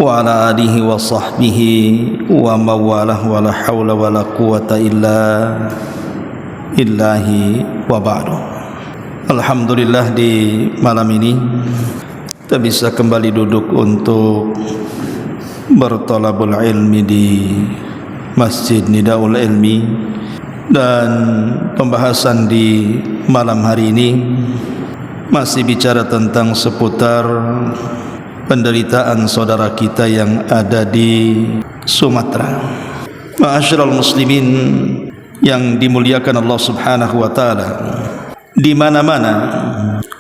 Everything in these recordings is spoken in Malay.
wa ala alihi wa sahbihi wa mawalah wa la hawla wa la quwata illa billahi wa ba'du. Alhamdulillah, di malam ini kita bisa kembali duduk untuk bertolabul ilmi di Masjid Nidaul Ilmi, dan pembahasan di malam hari ini masih bicara tentang seputar penderitaan saudara kita yang ada di Sumatera. Ma'asyiral muslimin yang dimuliakan Allah Subhanahu wa taala, di mana-mana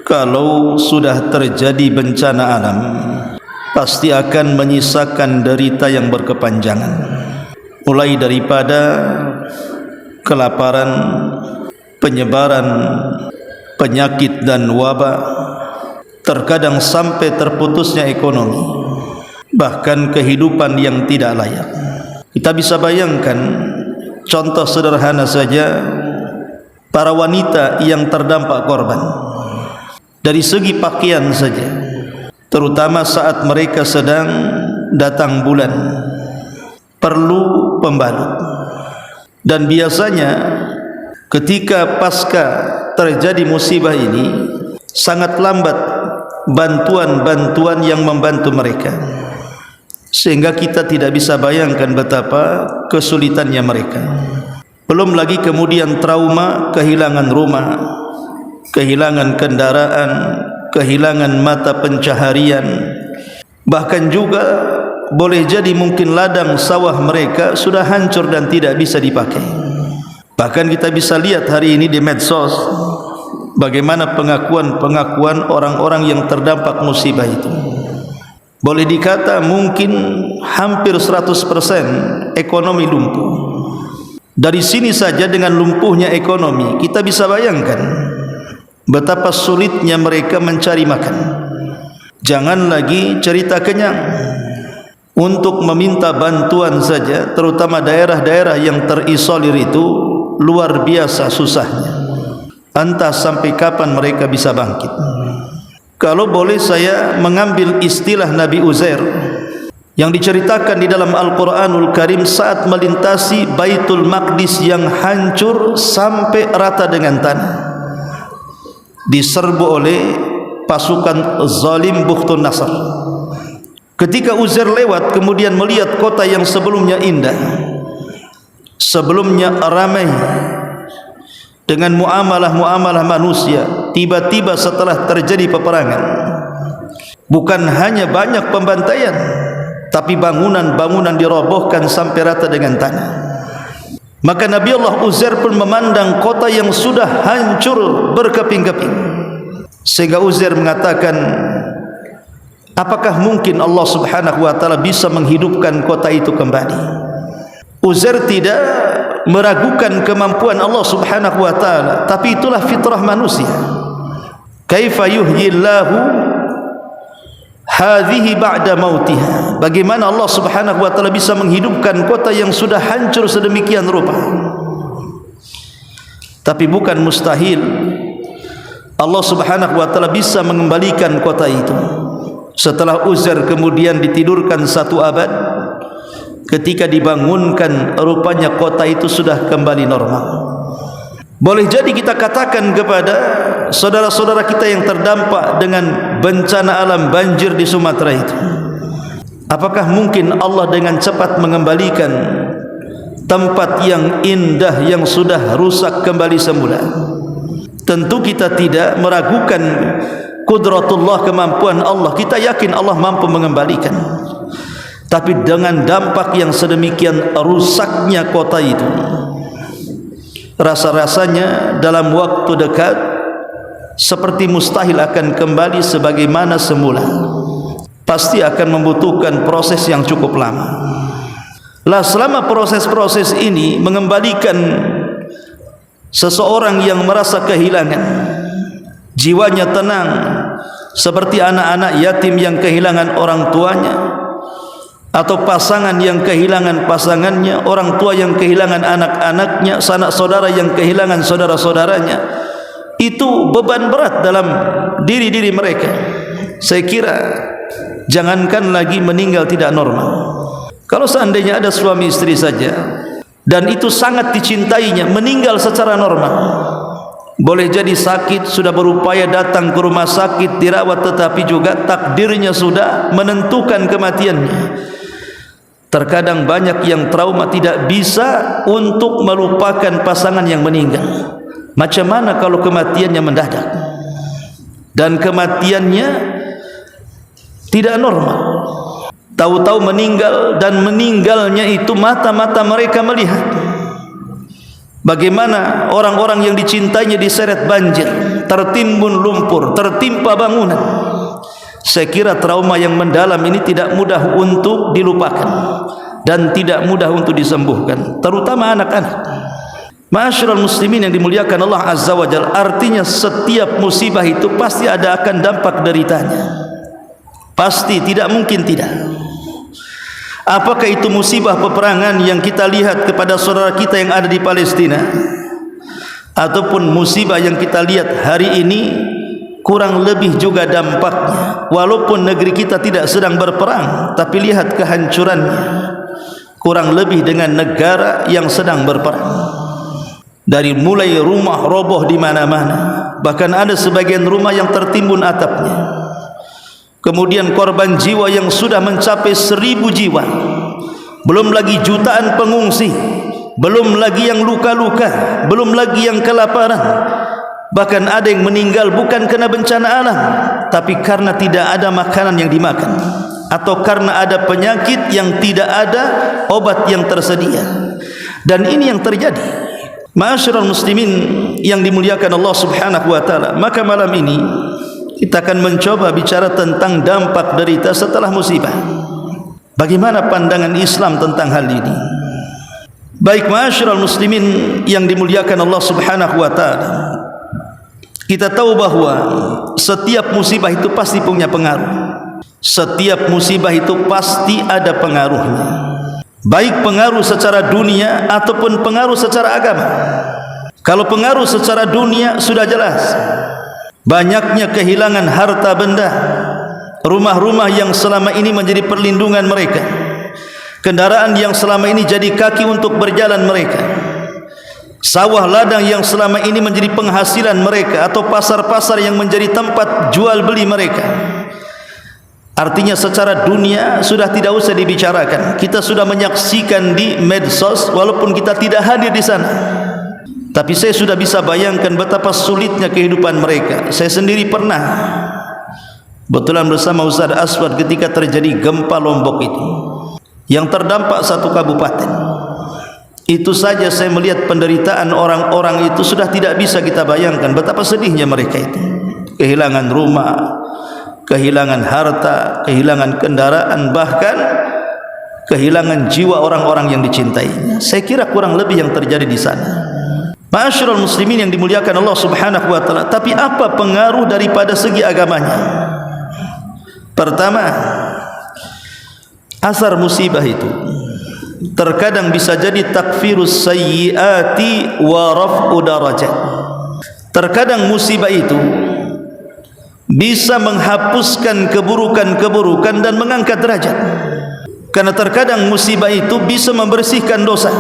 kalau sudah terjadi bencana alam pasti akan menyisakan derita yang berkepanjangan, mulai daripada kelaparan, penyebaran penyakit dan wabak, terkadang sampai terputusnya ekonomi, bahkan kehidupan yang tidak layak. Kita bisa bayangkan contoh sederhana saja, para wanita yang terdampak korban dari segi pakaian saja, terutama saat mereka sedang datang bulan, perlu pembalut. Dan biasanya ketika pasca terjadi musibah ini sangat lambat bantuan-bantuan yang membantu mereka, sehingga kita tidak bisa bayangkan betapa kesulitannya mereka. Belum lagi kemudian trauma kehilangan rumah, kehilangan kendaraan, kehilangan mata pencaharian, bahkan juga boleh jadi mungkin ladang sawah mereka sudah hancur dan tidak bisa dipakai. Bahkan kita bisa lihat hari ini di medsos bagaimana pengakuan-pengakuan orang-orang yang terdampak musibah itu. Boleh dikata mungkin hampir 100% ekonomi lumpuh. Dari sini saja dengan lumpuhnya ekonomi, kita bisa bayangkan betapa sulitnya mereka mencari makan. Jangan lagi cerita kenyang. Untuk meminta bantuan saja, terutama daerah-daerah yang terisolir itu, luar biasa susahnya. Entah sampai kapan mereka bisa bangkit. Kalau boleh saya mengambil istilah Nabi Uzair yang diceritakan di dalam Al-Quranul Karim saat melintasi Baitul Maqdis yang hancur sampai rata dengan tanah, diserbu oleh pasukan zalim Bukhtun Nasr. Ketika Uzair lewat kemudian melihat kota yang sebelumnya indah, sebelumnya ramai dengan muamalah-muamalah manusia, tiba-tiba setelah terjadi peperangan, bukan hanya banyak pembantaian, tapi bangunan-bangunan dirobohkan sampai rata dengan tanah. Maka Nabi Allah Uzair pun memandang kota yang sudah hancur berkeping-keping, sehingga Uzair mengatakan, apakah mungkin Allah Subhanahu wa taala bisa menghidupkan kota itu kembali? Uzair tidak meragukan kemampuan Allah Subhanahu wa taala, tapi itulah fitrah manusia. Kaifa yuhyillahu hadhihi ba'da mautiha? Bagaimana Allah Subhanahu wa taala bisa menghidupkan kota yang sudah hancur sedemikian rupa? Tapi bukan mustahil Allah Subhanahu wa taala bisa mengembalikan kota itu. Setelah Uzair kemudian ditidurkan 1 abad, ketika dibangunkan rupanya kota itu sudah kembali normal. Boleh jadi kita katakan kepada saudara-saudara kita yang terdampak dengan bencana alam banjir di Sumatera itu, apakah mungkin Allah dengan cepat mengembalikan tempat yang indah yang sudah rusak kembali semula? Tentu kita tidak meragukan qudratullah, kemampuan Allah. Kita yakin Allah mampu mengembalikan. Tapi dengan dampak yang sedemikian rusaknya kota itu, rasa-rasanya dalam waktu dekat seperti mustahil akan kembali sebagaimana semula. Pasti akan membutuhkan proses yang cukup lama. Lah selama proses-proses ini mengembalikan seseorang yang merasa kehilangan, jiwanya tenang, seperti anak-anak yatim yang kehilangan orang tuanya, atau pasangan yang kehilangan pasangannya, orang tua yang kehilangan anak-anaknya, sanak saudara yang kehilangan saudara-saudaranya, itu beban berat dalam diri-diri mereka. Saya kira jangankan lagi meninggal tidak normal. Kalau seandainya ada suami istri saja dan itu sangat dicintainya, meninggal secara normal, boleh jadi sakit, sudah berupaya datang ke rumah sakit, dirawat, tetapi juga takdirnya sudah menentukan kematiannya. Terkadang banyak yang trauma tidak bisa untuk melupakan pasangan yang meninggal. Macam mana kalau kematiannya mendadak dan kematiannya tidak normal? Tahu-tahu meninggal, dan meninggalnya itu mata-mata mereka melihat bagaimana orang-orang yang dicintainya diseret banjir, tertimbun lumpur, tertimpa bangunan. Saya kira trauma yang mendalam ini tidak mudah untuk dilupakan dan tidak mudah untuk disembuhkan, terutama anak-anak. Ma'asyiral muslimin yang dimuliakan Allah Azza wa Jalla, artinya setiap musibah itu pasti ada akan dampak deritanya. Pasti, tidak mungkin tidak. Apakah itu musibah peperangan yang kita lihat kepada saudara kita yang ada di Palestina, ataupun musibah yang kita lihat hari ini, kurang lebih juga dampaknya. Walaupun negeri kita tidak sedang berperang, tapi lihat kehancurannya, kurang lebih dengan negara yang sedang berperang. Dari mulai rumah roboh di mana-mana, bahkan ada sebagian rumah yang tertimbun atapnya. Kemudian korban jiwa yang sudah mencapai 1000 jiwa, belum lagi jutaan pengungsi, belum lagi yang luka-luka, belum lagi yang kelaparan. Bahkan ada yang meninggal bukan karena bencana alam, tapi karena tidak ada makanan yang dimakan, atau karena ada penyakit yang tidak ada obat yang tersedia. Dan ini yang terjadi. Ma'asyiral muslimin yang dimuliakan Allah Subhanahu wa taala, maka malam ini kita akan mencoba bicara tentang dampak derita setelah musibah. Bagaimana pandangan Islam tentang hal ini? Baik ma'asyiral muslimin yang dimuliakan Allah Subhanahu wa taala, kita tahu bahwa setiap musibah itu pasti punya pengaruh. Setiap musibah itu pasti ada pengaruhnya, baik pengaruh secara dunia ataupun pengaruh secara agama. Kalau pengaruh secara dunia sudah jelas, banyaknya kehilangan harta benda, rumah-rumah yang selama ini menjadi perlindungan mereka, kendaraan yang selama ini jadi kaki untuk berjalan mereka, sawah ladang yang selama ini menjadi penghasilan mereka, atau pasar-pasar yang menjadi tempat jual beli mereka. Artinya secara dunia sudah tidak usah dibicarakan. Kita sudah menyaksikan di medsos walaupun kita tidak hadir di sana. Tapi saya sudah bisa bayangkan betapa sulitnya kehidupan mereka. Saya sendiri pernah betulan bersama Ustaz Aswad ketika terjadi gempa Lombok itu, yang terdampak satu kabupaten. Itu saja saya melihat penderitaan orang-orang itu sudah tidak bisa kita bayangkan betapa sedihnya mereka itu. Kehilangan rumah, kehilangan harta, kehilangan kendaraan, bahkan kehilangan jiwa orang-orang yang dicintainya. Saya kira kurang lebih yang terjadi di sana. Ma'asyiral muslimin yang dimuliakan Allah Subhanahu wa taala, tapi apa pengaruh daripada segi agamanya? Pertama, asar musibah itu terkadang bisa jadi takfirus sayyiati wa raf'u darajat. Terkadang musibah itu bisa menghapuskan keburukan-keburukan dan mengangkat derajat. Karena terkadang musibah itu bisa membersihkan dosa.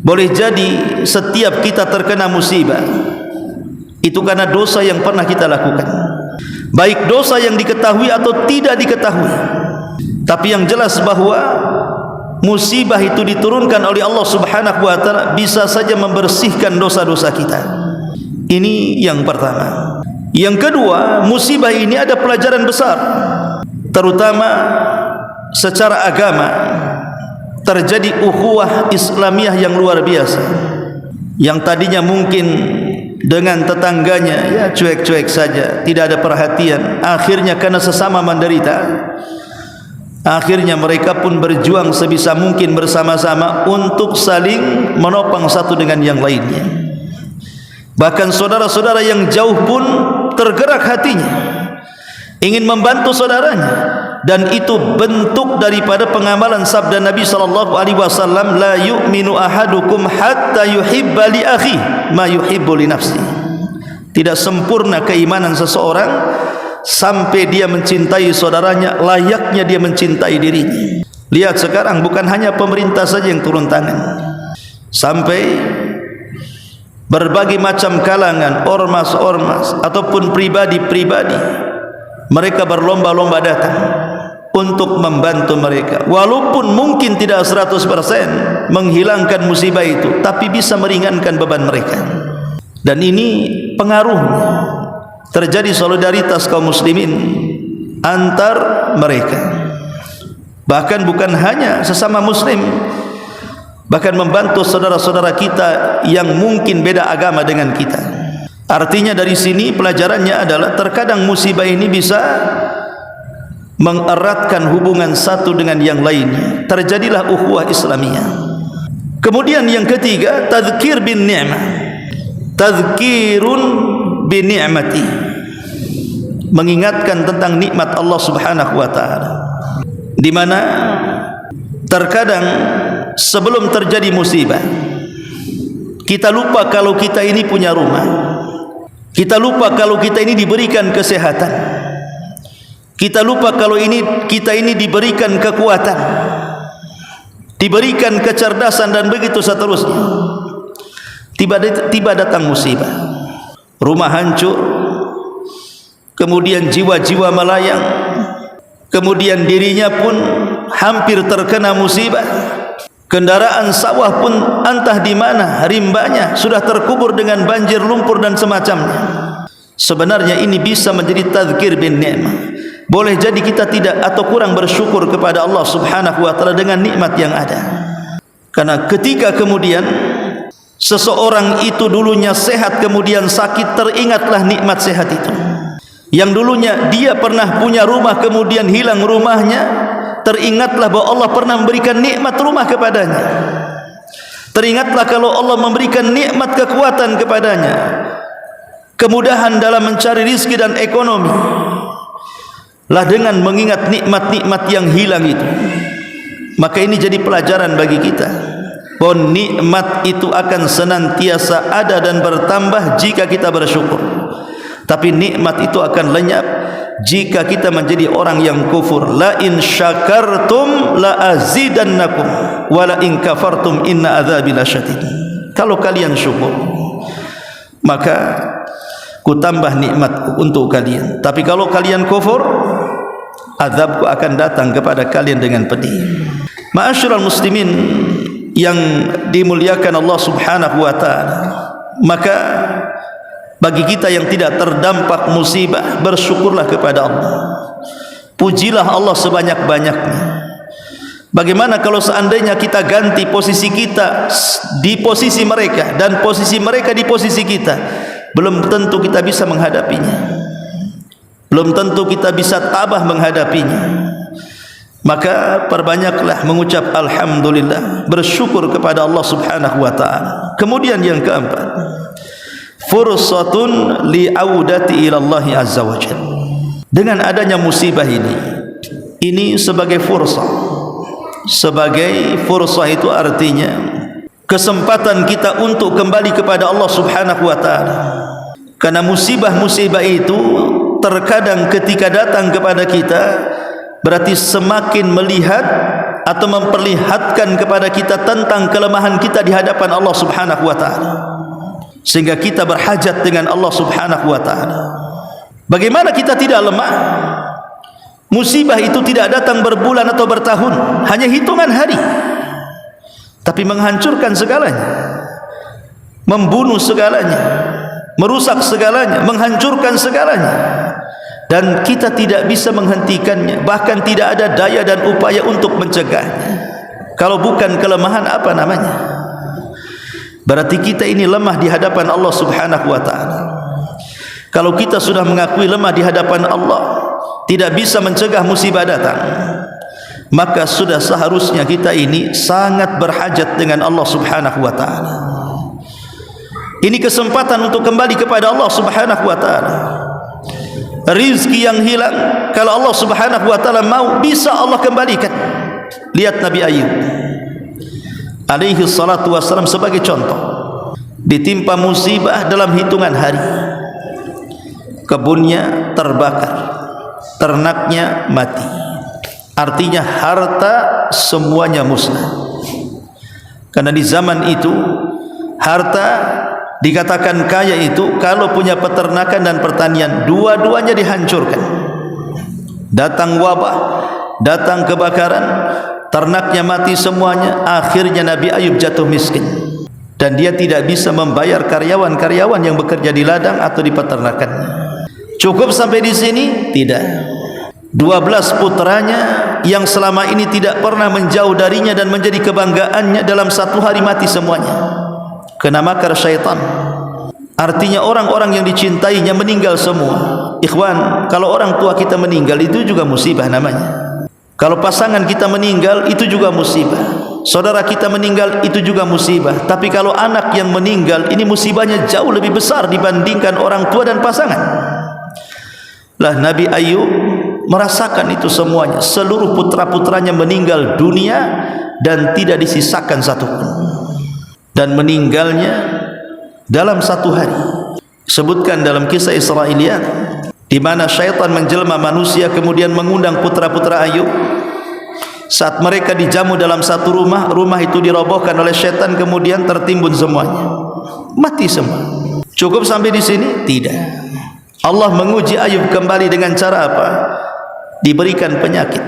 Boleh jadi setiap kita terkena musibah itu karena dosa yang pernah kita lakukan, baik dosa yang diketahui atau tidak diketahui. Tapi yang jelas bahwa musibah itu diturunkan oleh Allah Subhanahu wa taala bisa saja membersihkan dosa-dosa kita. Ini yang pertama. Yang kedua, musibah ini ada pelajaran besar, terutama secara agama. Terjadi ukhuwah Islamiyah yang luar biasa. Yang tadinya mungkin dengan tetangganya ya cuek-cuek saja, tidak ada perhatian, akhirnya karena sesama menderita, akhirnya mereka pun berjuang sebisa mungkin bersama-sama untuk saling menopang satu dengan yang lainnya. Bahkan saudara-saudara yang jauh pun tergerak hatinya ingin membantu saudaranya. Dan itu bentuk daripada pengamalan sabda Nabi SAW, la yu'minu ahadukum hatta yuhibba li akhi ma yuhibbu li nafsi. Tidak sempurna keimanan seseorang sampai dia mencintai saudaranya layaknya dia mencintai dirinya. Lihat sekarang bukan hanya pemerintah saja yang turun tangan, sampai berbagai macam kalangan, ormas-ormas ataupun pribadi-pribadi, mereka berlomba-lomba datang untuk membantu mereka, walaupun mungkin tidak 100% menghilangkan musibah itu, tapi bisa meringankan beban mereka. Dan ini pengaruhnya, terjadi solidaritas kaum muslimin antar mereka. Bahkan bukan hanya sesama muslim, bahkan membantu saudara-saudara kita yang mungkin beda agama dengan kita. Artinya dari sini pelajarannya adalah terkadang musibah ini bisa mengeratkan hubungan satu dengan yang lainnya. Terjadilah ukhuwah Islamiyah. Kemudian yang ketiga, tadzkir bin ni'mah. Tadzkirun bin ni'mati, mengingatkan tentang nikmat Allah Subhanahu wa taala. Di mana terkadang sebelum terjadi musibah kita lupa kalau kita ini punya rumah, kita lupa kalau kita ini diberikan kesehatan, kita lupa kalau kita ini diberikan kekuatan, diberikan kecerdasan, dan begitu seterusnya. Tiba datang musibah, rumah hancur, kemudian jiwa-jiwa melayang, kemudian dirinya pun hampir terkena musibah. Kendaraan sawah pun entah di mana rimbanya sudah terkubur dengan banjir, lumpur dan semacamnya. Sebenarnya ini bisa menjadi tadzkir bin ni'mah. Boleh jadi kita tidak atau kurang bersyukur kepada Allah Subhanahu wa taala dengan nikmat yang ada. Karena ketika kemudian seseorang itu dulunya sehat kemudian sakit, teringatlah nikmat sehat itu. Yang dulunya dia pernah punya rumah kemudian hilang rumahnya, teringatlah bahwa Allah pernah memberikan nikmat rumah kepadanya. Teringatlah kalau Allah memberikan nikmat kekuatan kepadanya, kemudahan dalam mencari rizki dan ekonomi. Lah dengan mengingat nikmat-nikmat yang hilang itu, maka ini jadi pelajaran bagi kita bahwa nikmat itu akan senantiasa ada dan bertambah jika kita bersyukur. Tapi nikmat itu akan lenyap jika kita menjadi orang yang kufur. La in syakartum la azidannakum wa la in kafartum inna adzabi lasyadid. Kalau kalian syukur, maka ku tambah nikmatku untuk kalian. Tapi kalau kalian kufur, azabku akan datang kepada kalian dengan pedih. Ma'asyiral muslimin yang dimuliakan Allah Subhanahu wa taala, maka bagi kita yang tidak terdampak musibah, bersyukurlah kepada Allah. Pujilah Allah sebanyak-banyaknya. Bagaimana kalau seandainya kita ganti posisi kita di posisi mereka dan posisi mereka di posisi kita? Belum tentu kita bisa menghadapinya. Belum tentu kita bisa tabah menghadapinya. Maka perbanyaklah mengucap alhamdulillah, bersyukur kepada Allah Subhanahu wa taala. Kemudian yang keempat, fursatun li'audati ilallahi azza wa jalla. Dengan adanya musibah ini sebagai fursah. Sebagai fursah itu artinya kesempatan kita untuk kembali kepada Allah Subhanahu wa taala. Karena musibah-musibah itu terkadang ketika datang kepada kita berarti semakin melihat atau memperlihatkan kepada kita tentang kelemahan kita di hadapan Allah Subhanahu wa taala, sehingga kita berhajat dengan Allah Subhanahu wa taala. Bagaimana kita tidak lemah? Musibah itu tidak datang berbulan atau bertahun, hanya hitungan hari, tapi menghancurkan segalanya, membunuh segalanya, merusak segalanya, menghancurkan segalanya, dan kita tidak bisa menghentikannya, bahkan tidak ada daya dan upaya untuk mencegahnya. Kalau bukan kelemahan, apa namanya? Berarti kita ini lemah di hadapan Allah Subhanahu wa taala. Kalau kita sudah mengakui lemah di hadapan Allah, tidak bisa mencegah musibah datang, maka sudah seharusnya kita ini sangat berhajat dengan Allah Subhanahu wa taala. Ini kesempatan untuk kembali kepada Allah Subhanahu wa taala. Rizki yang hilang, kalau Allah Subhanahu wa taala mau, bisa Allah kembalikan. Lihat Nabi Ayub alaihi salatu wassalam sebagai contoh, ditimpa musibah dalam hitungan hari, kebunnya terbakar, ternaknya mati. Artinya harta semuanya musnah. Karena di zaman itu harta dikatakan kaya itu kalau punya peternakan dan pertanian, dua-duanya dihancurkan. Datang wabah, datang kebakaran, ternaknya mati semuanya. Akhirnya Nabi Ayub jatuh miskin dan dia tidak bisa membayar karyawan-karyawan yang bekerja di ladang atau di peternakannya. Cukup sampai di sini? Tidak. 12 putranya yang selama ini tidak pernah menjauh darinya dan menjadi kebanggaannya dalam satu hari mati semuanya kena makar syaitan. Artinya orang-orang yang dicintainya meninggal semua. Ikhwan, kalau orang tua kita meninggal itu juga musibah namanya. Kalau pasangan kita meninggal itu juga musibah. Saudara kita meninggal itu juga musibah. Tapi kalau anak yang meninggal, ini musibahnya jauh lebih besar dibandingkan orang tua dan pasangan. Lah Nabi Ayub merasakan itu semuanya. Seluruh putra-putranya meninggal dunia dan tidak disisakan satupun. Dan meninggalnya dalam satu hari. Sebutkan dalam kisah Israiliyat di mana syaitan menjelma manusia kemudian mengundang putra-putra Ayub. Saat mereka dijamu dalam satu rumah, rumah itu dirobohkan oleh syaitan kemudian tertimbun semuanya. Mati semua. Cukup sampai di sini? Tidak. Allah menguji Ayub kembali dengan cara apa? Diberikan penyakit.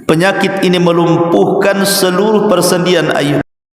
Penyakit ini melumpuhkan seluruh persendian Ayub.